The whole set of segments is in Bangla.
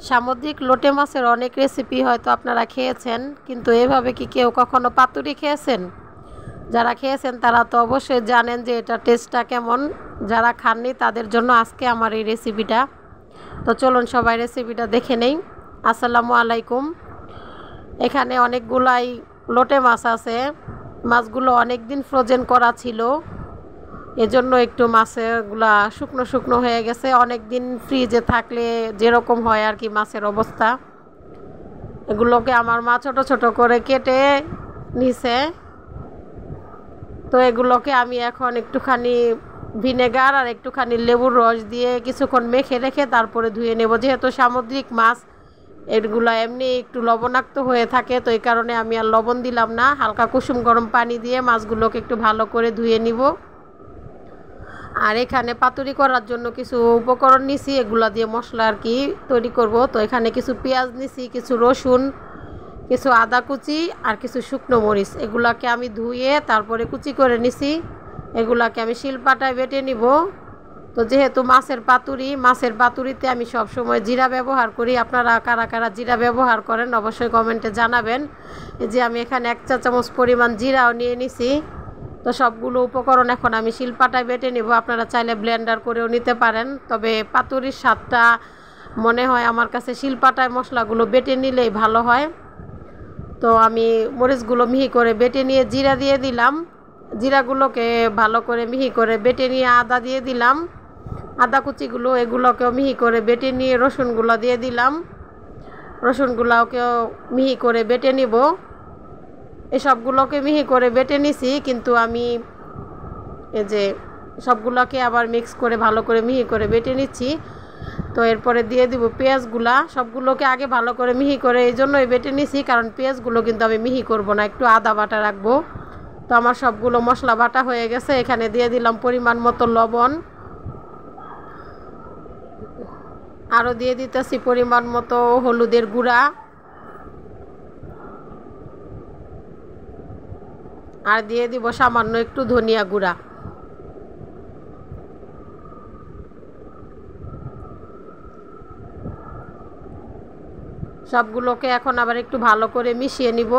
সামুদ্রিক লোটে মাছের অনেক রেসিপি হয়তো আপনারা খেয়েছেন, কিন্তু এভাবে কি কেউ কখনো পাতুরি খেয়েছেন? যারা খেয়েছেন তারা তো অবশ্যই জানেন যে এটা টেস্টটা কেমন। যারা খাননি তাদের জন্য আজকে আমার এই রেসিপিটা। তো চলুন সবাই রেসিপিটা দেখে নেই। আসসালামু আলাইকুম। এখানে অনেকগুলাই লোটে মাছ আছে। মাছগুলো অনেক দিন ফ্রোজেন করা ছিল, এজন্য একটু মাছগুলা শুকনো শুকনো হয়ে গেছে। অনেক দিন ফ্রিজে থাকলে যেরকম হয় আর কি মাছের অবস্থা। এগুলোকে আমার মা ছোট ছোট করে কেটে নিছে। তো এগুলোকে আমি এখন একটুখানি ভিনেগার আর একটুখানি লেবুর রস দিয়ে কিছুক্ষণ মেখে রেখে তারপরে ধুয়ে নেব। যেহেতু সামুদ্রিক মাছ, এগুলো এমনি একটু লবণাক্ত হয়ে থাকে, তো এই কারণে আমি আর লবণ দিলাম না। হালকা কুসুম গরম পানি দিয়ে মাছগুলোকে একটু ভালো করে ধুয়ে নিব। আর এখানে পাতুরি করার জন্য কিছু উপকরণ নিছি, এগুলা দিয়ে মশলা আর কি তৈরি করব। তো এখানে কিছু পেঁয়াজ নিছি, কিছু রসুন, কিছু আদা কুচি আর কিছু শুকনো মরিচ। এগুলাকে আমি ধুয়ে তারপরে কুচি করে নিছি। এগুলাকে আমি শিলপাটায় বেটে নিব। তো যেহেতু মাছের পাতুরিতে আমি সবসময় জিরা ব্যবহার করি। আপনারা কারা কারা জিরা ব্যবহার করেন অবশ্যই কমেন্টে জানাবেন। এই যে আমি এখানে 1 চা চামচ পরিমাণ জিরাও নিয়ে নিছি। তো সবগুলো উপকরণ এখন আমি শিলপাটায় বেটে নেব। আপনারা চাইলে ব্লেন্ডার করেও নিতে পারেন, তবে পাতুরির স্বাদটা মনে হয় আমার কাছে শিলপাটায় মশলাগুলো বেটে নিলেই ভালো হয়। তো আমি মরিচগুলো মিহি করে বেটে নিয়ে জিরা দিয়ে দিলাম। জিরাগুলোকে ভালো করে মিহি করে বেটে নিয়ে আদা দিয়ে দিলাম। আদা কুচিগুলো এগুলোকেও মিহি করে বেটে নিয়ে রসুনগুলো দিয়ে দিলাম। রসুনগুলোকেও মিহি করে বেটে নিব। এই সবগুলোকে মিহি করে বেটে নিছি, কিন্তু আমি এই যে সবগুলোকে আবার মিক্স করে ভালো করে মিহি করে বেটে নিচ্ছি। তো এরপরে দিয়ে দিব পেঁয়াজগুলা। সবগুলোকে আগে ভালো করে মিহি করে এই জন্যই বেটে নিছি, কারণ পেঁয়াজগুলো কিন্তু আমি মিহি করব না, একটু আদা বাটা রাখবো। তো আমার সবগুলো মশলা বাটা হয়ে গেছে। এখানে দিয়ে দিলাম পরিমাণ মতো লবণ, আরও দিয়ে দিতেছি পরিমাণ মতো হলুদের গুঁড়া, আর দিয়ে দিব সামান্য একটু ধনিয়া গুঁড়া। সবগুলোকে এখন আবার একটু ভালো করে মিশিয়ে নিব।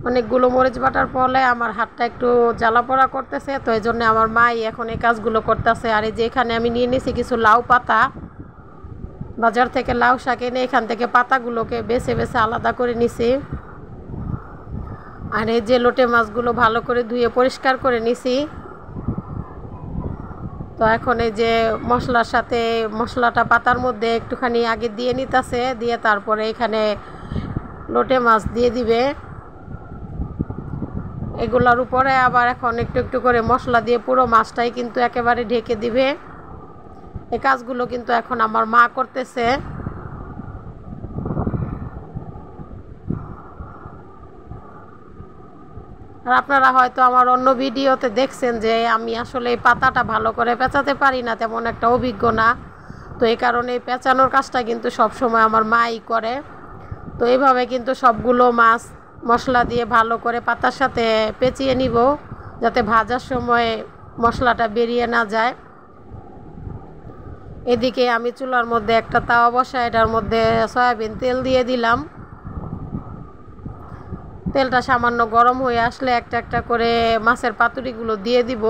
অনেকগুলো মরিচ বাটার ফলে আমার হাতটা একটু জ্বালা পোড়া করতেছে, তো এই জন্য আমার মাই এখন এই কাজগুলো করতেছে। আর এই যে এখানে আমি নিয়ে নিয়েছি কিছু লাউ পাতা। বাজার থেকে লাউ শাক এনে এখান থেকে পাতাগুলোকে বেছে বেছে আলাদা করে নিছি। আর এই যে লোটে মাছগুলো ভালো করে ধুয়ে পরিষ্কার করে নিছি। তো এখন এই যে মশলার সাথে মশলাটা পাতার মধ্যে একটুখানি আগে দিয়ে নিতেছে, দিয়ে তারপরে এখানে লোটে মাছ দিয়ে দিবে। এগুলোর উপরে আবার এখন একটু একটু করে মশলা দিয়ে পুরো মাছটাই কিন্তু একেবারে ঢেকে দিবে। এই কাজগুলো কিন্তু এখন আমার মা করতেছে। আর আপনারা হয়তো আমার অন্য ভিডিওতে দেখছেন যে আমি আসলে এই পাতাটা ভালো করে পেঁচাতে পারি না, তেমন একটা অভিজ্ঞ না। তো এই কারণে পেঁচানোর কাজটা কিন্তু সব সময় আমার মাই করে। তো এইভাবে কিন্তু সবগুলো মাছ মশলা দিয়ে ভালো করে পাতার সাথে পেঁচিয়ে নিব, যাতে ভাজার সময় মশলাটা বেরিয়ে না যায়। এদিকে আমি চুলার মধ্যে একটা তাওয়া বসাই, এটার মধ্যে সয়াবিন তেল দিয়ে দিলাম। তেলটা সামান্য গরম হয়ে আসলে একটা একটা করে মাছের পাতুরিগুলো দিয়ে দিব।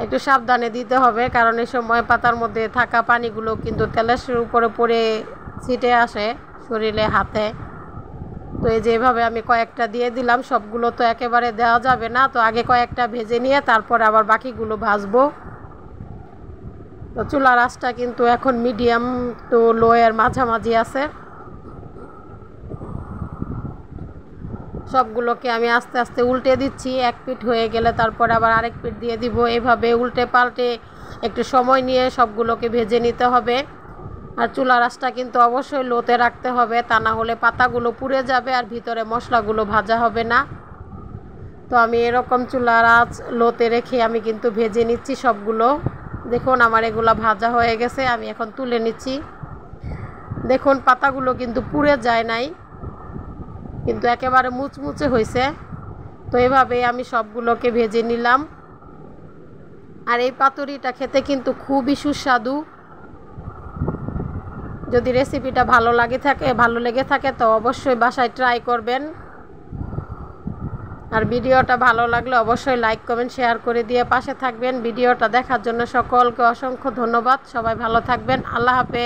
একটু সাবধানে দিতে হবে, কারণ এই সময় পাতার মধ্যে থাকা পানিগুলো কিন্তু তেলের উপরে পড়ে ছিটে আসে শরীরে, হাতে। তো এই যে এভাবে আমি কয়েকটা দিয়ে দিলাম। সবগুলো তো একেবারে দেওয়া যাবে না, তো আগে কয়েকটা ভেজে নিয়ে তারপরে আবার বাকিগুলো ভাজবো। তো চুলার আঁচটা কিন্তু এখন মিডিয়াম টু লো এর মাঝামাঝি আছে। সবগুলোকে আমি আস্তে আস্তে উল্টে দিচ্ছি। এক পিঠ হয়ে গেলে তারপরে আবার আরেক পিঠ দিয়ে দিব। এভাবে উল্টে পাল্টে একটু সময় নিয়ে সবগুলোকে ভেজে নিতে হবে। আর চুলার আঁচটা কিন্তু অবশ্যই লোতে রাখতে হবে, তা না হলে পাতাগুলো পুড়ে যাবে আর ভিতরে মশলাগুলো ভাজা হবে না। তো আমি এরকম চুলার আঁচ লোতে রেখে আমি কিন্তু ভেজে নিচ্ছি সবগুলো। দেখুন আমার এগুলো ভাজা হয়ে গেছে, আমি এখন তুলে নিচ্ছি। দেখুন পাতাগুলো কিন্তু পুড়ে যায় নাই। কিন্তু একেবারে মুচমুচে হয়েছে। তো এভাবেই আমি সবগুলোকে ভেজে নিলাম। আর এই পাতুরিটা খেতে কিন্তু খুবই সুস্বাদু। যদি রেসিপিটা ভালো লেগে থাকে তো অবশ্যই বাসায় ট্রাই করবেন। আর ভিডিওটা ভালো লাগলে অবশ্যই লাইক কমেন্ট শেয়ার করে দিয়ে পাশে থাকবেন। ভিডিওটা দেখার জন্য সকলকে অসংখ্য ধন্যবাদ। সবাই ভালো থাকবেন। আল্লাহ হাফেজ।